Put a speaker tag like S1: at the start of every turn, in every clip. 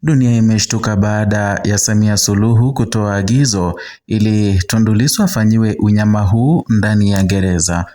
S1: Dunia imeshtuka baada ya Samia Suluhu kutoa agizo ili Tundu Lissu afanyiwe unyama huu ndani ya gereza.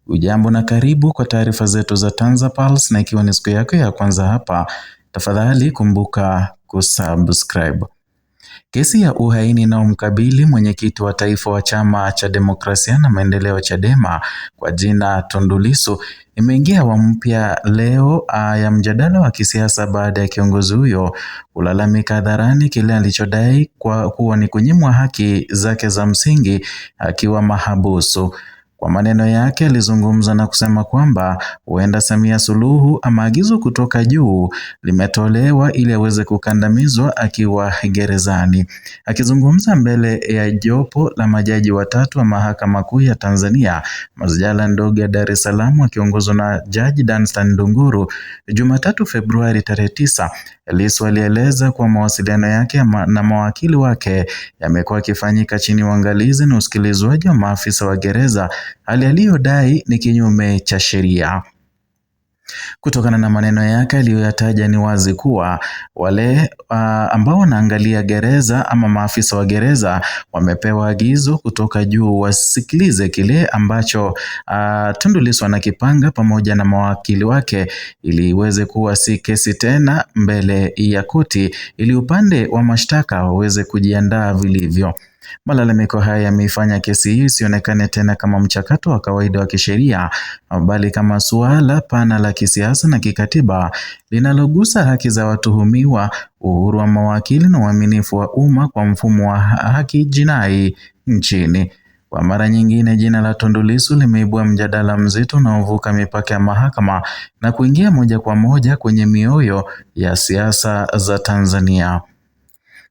S1: Ujambo na karibu kwa taarifa zetu za TanzaPulse, na ikiwa ni siku yako ya kwanza hapa, tafadhali kumbuka kusubscribe. Kesi ya uhaini inayomkabili mwenyekiti wa taifa wa Chama cha Demokrasia na Maendeleo Chadema kwa jina Tundu Lissu imeingia awamu mpya leo ya mjadala wa kisiasa baada ya kiongozi huyo kulalamika hadharani kile alichodai kuwa ni kunyimwa haki zake za msingi akiwa mahabusu. Kwa maneno yake, alizungumza na kusema kwamba huenda Samia Suluhu ama agizo kutoka juu limetolewa ili aweze kukandamizwa akiwa gerezani. Akizungumza mbele ya jopo la majaji watatu wa Mahakama Kuu ya Tanzania, masjala ndogo ya Dar es Salaam akiongozwa na Jaji Danstan Ndunguru, Jumatatu Februari tarehe 9, Lissu alieleza kuwa mawasiliano yake na mawakili wake yamekuwa yakifanyika chini ya uangalizi na usikilizwaji wa maafisa wa gereza, hali aliyodai ni kinyume cha sheria. Kutokana na maneno yake aliyoyataja, ni wazi kuwa wale ambao wanaangalia gereza ama maafisa wa gereza wamepewa agizo kutoka juu wasikilize kile ambacho Tundu Lissu anakipanga pamoja na mawakili wake, ili iweze kuwa si kesi tena mbele ya koti, ili upande wa mashtaka waweze kujiandaa vilivyo. Malalamiko haya yameifanya kesi hii isionekane tena kama mchakato wa kawaida wa kisheria, bali kama suala pana la kisiasa na kikatiba linalogusa haki za watuhumiwa, uhuru wa mawakili na uaminifu wa umma kwa mfumo wa haki jinai nchini. Kwa mara nyingine, jina la Tundu Lissu limeibua mjadala mzito unaovuka mipaka ya mahakama na kuingia moja kwa moja kwenye mioyo ya siasa za Tanzania.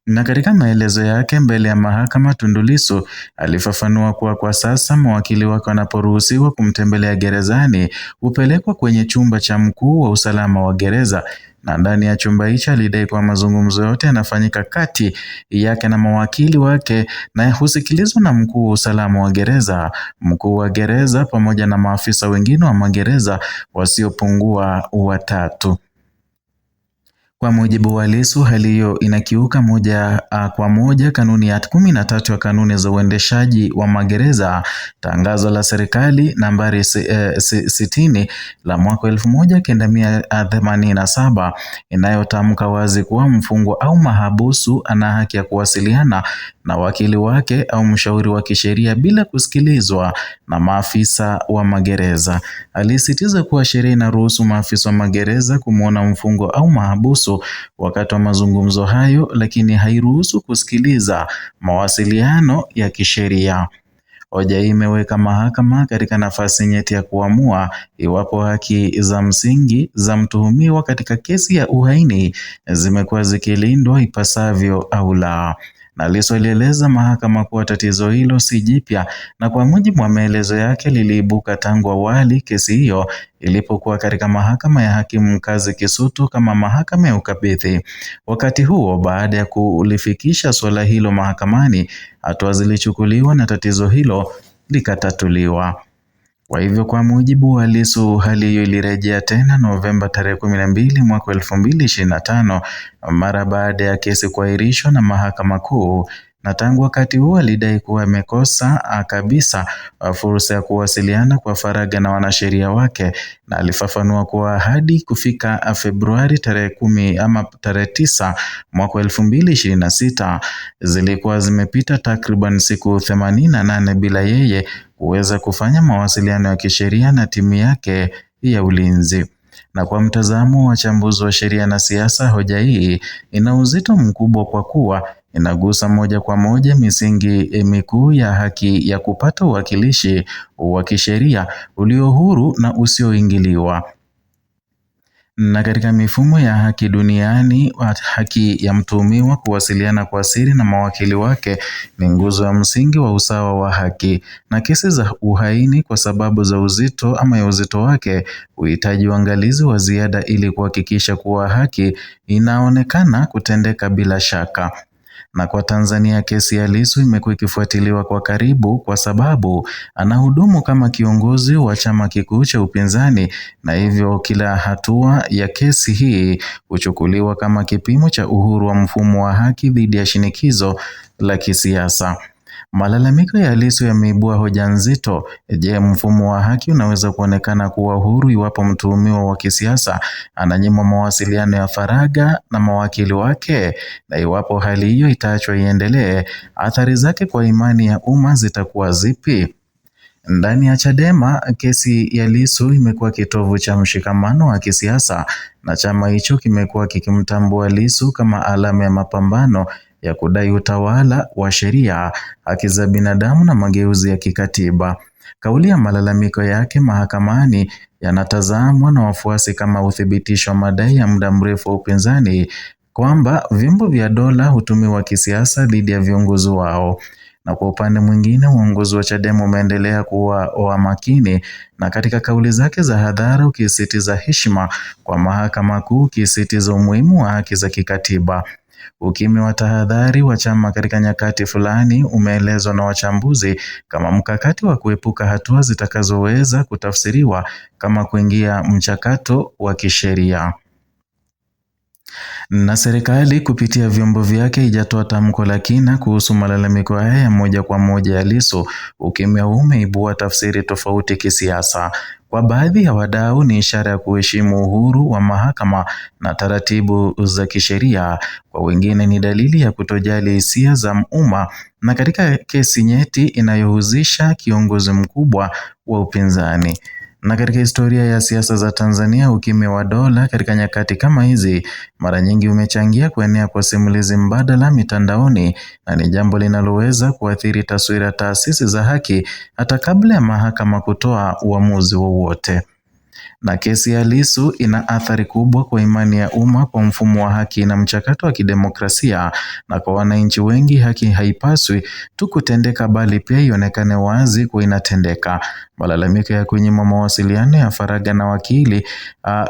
S1: Na katika maelezo yake mbele ya mahakama, Tundu Lissu alifafanua kuwa kwa sasa mawakili wake wanaporuhusiwa kumtembelea gerezani hupelekwa kwenye chumba cha mkuu wa usalama wa gereza, na ndani ya chumba hicho alidai kuwa mazungumzo yote yanafanyika kati yake na mawakili wake na husikilizwa na mkuu wa usalama wa gereza, mkuu wa gereza pamoja na maafisa wengine wa magereza wasiopungua watatu. Kwa mujibu wa Lissu, hali hiyo inakiuka moja kwa moja kanuni ya 13 ya kanuni za uendeshaji wa magereza, tangazo la serikali nambari 60 la mwaka 1987 inayotamka wazi kuwa mfungwa au mahabusu ana haki ya kuwasiliana na wakili wake au mshauri wa kisheria bila kusikilizwa na maafisa wa magereza. Alisisitiza kuwa sheria inaruhusu maafisa wa magereza kumwona mfungwa au mahabusu wakati wa mazungumzo hayo, lakini hairuhusu kusikiliza mawasiliano ya kisheria. Hoja hii imeweka mahakama katika nafasi nyeti ya kuamua iwapo haki za msingi za mtuhumiwa katika kesi ya uhaini zimekuwa zikilindwa ipasavyo au la. Na Lissu alieleza mahakama kuwa tatizo hilo si jipya, na kwa mujibu wa maelezo yake liliibuka tangu awali kesi hiyo ilipokuwa katika mahakama ya hakimu mkazi Kisutu kama mahakama ya ukabidhi. Wakati huo, baada ya kulifikisha suala hilo mahakamani, hatua zilichukuliwa na tatizo hilo likatatuliwa. Kwa hivyo, kwa mujibu wa Lissu, hali hiyo ilirejea tena Novemba tarehe 12 mwaka 2025 mara baada ya kesi kuahirishwa na Mahakama Kuu, na tangu wakati huo alidai kuwa amekosa kabisa fursa ya kuwasiliana kwa faragha na wanasheria wake, na alifafanua kuwa hadi kufika Februari tarehe 9 mwaka 2026 zilikuwa zimepita takriban siku 88 bila yeye kuweza kufanya mawasiliano ya kisheria na timu yake ya ulinzi. Na kwa mtazamo wa wachambuzi wa sheria na siasa, hoja hii ina uzito mkubwa kwa kuwa inagusa moja kwa moja misingi mikuu ya haki ya kupata uwakilishi wa kisheria ulio huru na usioingiliwa. Na katika mifumo ya haki duniani, haki ya mtuhumiwa kuwasiliana kwa siri na mawakili wake ni nguzo ya msingi wa usawa wa haki, na kesi za uhaini kwa sababu za uzito ama ya uzito wake huhitaji uangalizi wa ziada ili kuhakikisha kuwa haki inaonekana kutendeka bila shaka. Na kwa Tanzania, kesi ya Lissu imekuwa ikifuatiliwa kwa karibu kwa sababu anahudumu kama kiongozi wa chama kikuu cha upinzani, na hivyo kila hatua ya kesi hii huchukuliwa kama kipimo cha uhuru wa mfumo wa haki dhidi ya shinikizo la kisiasa. Malalamiko ya Lissu yameibua hoja nzito. Je, mfumo wa haki unaweza kuonekana kuwa huru iwapo mtuhumiwa wa kisiasa ananyimwa mawasiliano ya faragha na mawakili wake? Na iwapo hali hiyo itaachwa iendelee, athari zake kwa imani ya umma zitakuwa zipi? Ndani ya Chadema, kesi ya Lissu imekuwa kitovu cha mshikamano wa kisiasa, na chama hicho kimekuwa kikimtambua Lissu kama alama ya mapambano ya kudai utawala wa sheria, haki za binadamu na mageuzi ya kikatiba. Kauli ya malalamiko yake mahakamani yanatazamwa na wafuasi kama uthibitisho wa madai ya muda mrefu wa upinzani kwamba vyombo vya dola hutumiwa kisiasa dhidi ya viongozi wao. Na kwa upande mwingine, uongozi wa Chadema umeendelea kuwa wa makini, na katika kauli zake za hadhara ukisisitiza heshima kwa mahakama kuu, ukisisitiza umuhimu wa haki za kikatiba. Ukimya wa tahadhari wa chama katika nyakati fulani umeelezwa na wachambuzi kama mkakati wa kuepuka hatua zitakazoweza kutafsiriwa kama kuingia mchakato wa kisheria. Na serikali kupitia vyombo vyake haijatoa tamko la kina kuhusu malalamiko haya ya moja kwa moja ya Lissu. Ukimya huu umeibua tafsiri tofauti kisiasa. Kwa baadhi ya wadau ni ishara ya kuheshimu uhuru wa mahakama na taratibu za kisheria. Kwa wengine ni dalili ya kutojali hisia za umma, na katika kesi nyeti inayohusisha kiongozi mkubwa wa upinzani. Na katika historia ya siasa za Tanzania, ukimya wa dola katika nyakati kama hizi mara nyingi umechangia kuenea kwa simulizi mbadala mitandaoni, na ni jambo linaloweza kuathiri taswira ya taasisi za haki hata kabla ya mahakama kutoa uamuzi wowote. Na kesi ya Lissu ina athari kubwa kwa imani ya umma kwa mfumo wa haki na mchakato wa kidemokrasia, na kwa wananchi wengi haki haipaswi tu kutendeka bali pia ionekane wazi kuwa inatendeka. Malalamiko ya kunyima mawasiliano ya faragha na wakili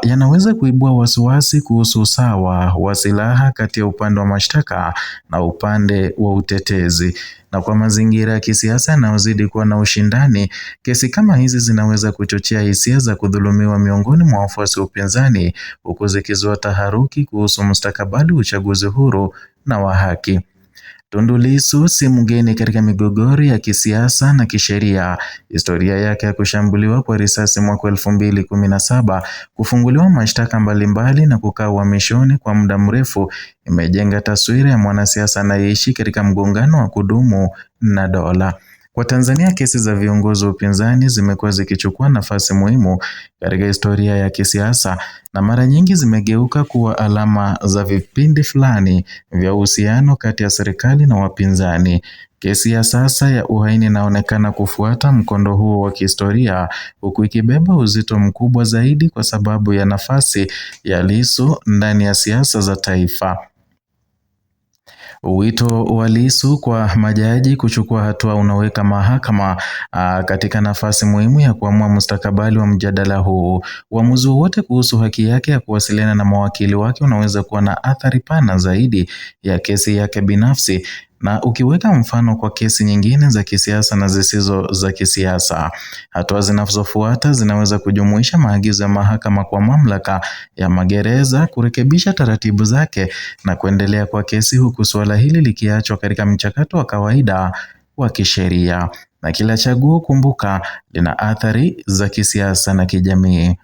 S1: yanaweza kuibua wasiwasi kuhusu usawa wa silaha kati ya upande wa mashtaka na upande wa utetezi. Na kwa mazingira ya kisiasa yanayozidi kuwa na ushindani, kesi kama hizi zinaweza kuchochea hisia za kudhulumiwa miongoni mwa wafuasi wa upinzani, huku zikizua taharuki kuhusu mustakabali wa uchaguzi huru na wa haki. Tundu Lissu si mgeni katika migogoro ya kisiasa na kisheria. Historia yake ya kushambuliwa kwa risasi mwaka 2017, kufunguliwa mashtaka mbalimbali na kukaa uhamishoni kwa muda mrefu imejenga taswira ya mwanasiasa anayeishi katika mgongano wa kudumu na dola. Kwa Tanzania, kesi za viongozi wa upinzani zimekuwa zikichukua nafasi muhimu katika historia ya kisiasa, na mara nyingi zimegeuka kuwa alama za vipindi fulani vya uhusiano kati ya serikali na wapinzani. Kesi ya sasa ya uhaini inaonekana kufuata mkondo huo wa kihistoria, huku ikibeba uzito mkubwa zaidi kwa sababu ya nafasi ya Lissu ndani ya siasa za taifa. Wito wa Lissu kwa majaji kuchukua hatua unaweka mahakama katika nafasi muhimu ya kuamua mustakabali wa mjadala huu. Uamuzi wowote kuhusu haki yake ya kuwasiliana na mawakili wake unaweza kuwa na athari pana zaidi ya kesi yake binafsi, na ukiweka mfano kwa kesi nyingine za kisiasa na zisizo za kisiasa. Hatua zinazofuata zinaweza kujumuisha maagizo ya mahakama kwa mamlaka ya magereza kurekebisha taratibu zake na kuendelea kwa kesi, huku suala hili likiachwa katika mchakato wa kawaida wa kisheria. Na kila chaguo, kumbuka, lina athari za kisiasa na kijamii.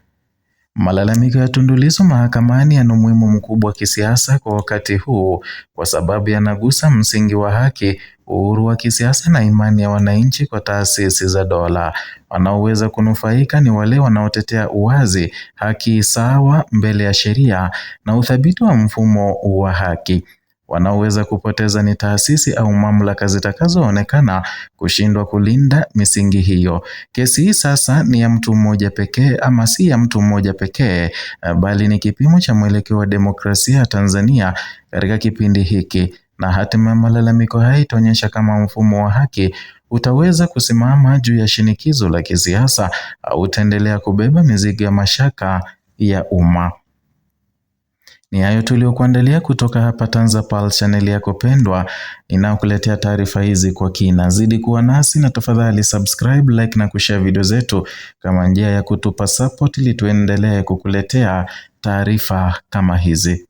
S1: Malalamiko ya Tundu Lissu mahakamani yana umuhimu mkubwa wa kisiasa kwa wakati huu kwa sababu yanagusa msingi wa haki, uhuru wa kisiasa na imani ya wananchi kwa taasisi za dola. Wanaoweza kunufaika ni wale wanaotetea uwazi, haki sawa mbele ya sheria na uthabiti wa mfumo wa haki. Wanaoweza kupoteza ni taasisi au mamlaka zitakazoonekana kushindwa kulinda misingi hiyo. Kesi hii sasa ni ya mtu mmoja pekee, ama si ya mtu mmoja pekee, bali ni kipimo cha mwelekeo wa demokrasia ya Tanzania katika kipindi hiki. Na hatima ya malalamiko haya itaonyesha kama mfumo wa haki utaweza kusimama juu ya shinikizo la kisiasa au utaendelea kubeba mizigo ya mashaka ya umma. Ni hayo tuliokuandalia kutoka hapa TanzaPulse, channel yako pendwa inayokuletea taarifa hizi kwa kina. Zidi kuwa nasi na tafadhali subscribe, like na kushare video zetu kama njia ya kutupa support ili tuendelee kukuletea taarifa kama hizi.